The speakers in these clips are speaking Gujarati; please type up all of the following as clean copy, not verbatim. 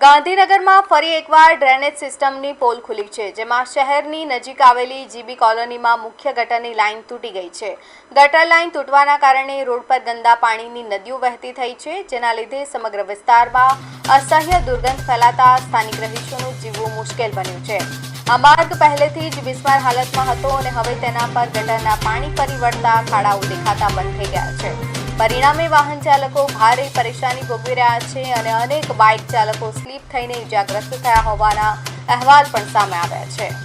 ગાંધીનગરમાં ફરી એકવાર ડ્રેનેજ સિસ્ટમની પોલ ખુલી છે, જેમાં શહેરની નજીક આવેલી જીબી કોલોનીમાં મુખ્ય ગટરની લાઇન તૂટી ગઈ છે. ગટર લાઇન તૂટવાના કારણે રોડ પર ગંદા પાણીની નદીઓ વહેતી થઈ છે, જેના લીધે સમગ્ર વિસ્તારમાં અસહ્ય દુર્ગંધ ફેલાતા સ્થાનિક રહીશોનું જીવવું મુશ્કેલ બન્યું છે. આ માર્ગ પહેલેથી જ બિસ્માર હાલતમાં હતો અને હવે તેના પર ગટરના પાણી ફરી વળતા ખાડાઓ દેખાતા બંધ થઈ ગયા છે. પરિણામે વાહન ચાલકો ભારે પરેશાની ભોગવી રહ્યા છે અને અનેક બાઇક ચાલકો સ્લીપ થઈને ઇજાગ્રસ્ત થયા હોવાના અહેવાલ પણ સામે આવ્યા છે.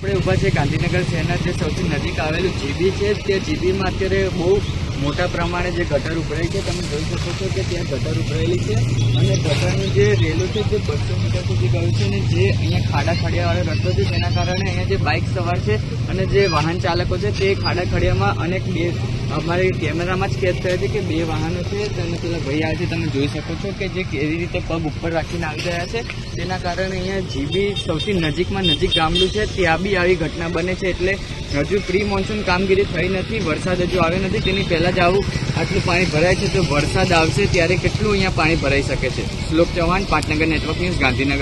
આપણે ઊભા છે ગાંધીનગર શહેરના જે સૌથી નજીક આવેલું જીબી છે. તે જીબીમાં અત્યારે બહુ મોટા પ્રમાણે જે ગટર ઉભરાઈ છે, તમે જોઈ શકો છો કે ત્યાં ગટર ઉભરાયેલી છે અને ગટરની જે રેલો છે તે 200 મીટર સુધી ગયું છે અને જે અહીંયા ખાડા ખડિયાવાળો રસ્તો છે તેના કારણે અહીંયા જે બાઇક સવાર છે અને જે વાહન ચાલકો છે તે ખાડા ખડિયામાં અનેક અમારે કેમેરામાં જ કેદ થયા છે કે 2 વાહનો છે અને પેલા ભાઈ આવે છે, તમે જોઈ શકો છો કે જે કેવી રીતે પગ ઉપર રાખીને આવી રહ્યા છે. તેના કારણે અહીંયા જીબી સૌથી નજીકમાં નજીક ગામડું છે ત્યાં બી આવી ઘટના બને છે. એટલે હજુ પ્રી મોન્સૂન કામગીરી થઈ નથી, વરસાદ હજુ આવ્યો નથી, તેની પહેલાં જ આટલું પાણી ભરાય છે. તો વરસાદ આવશે ત્યારે કેટલું અહીંયા પાણી ભરાઈ શકે છે. શ્લોક ચૌહાણ, પાટનગર નેટવર્ક ન્યૂઝ, ગાંધીનગર.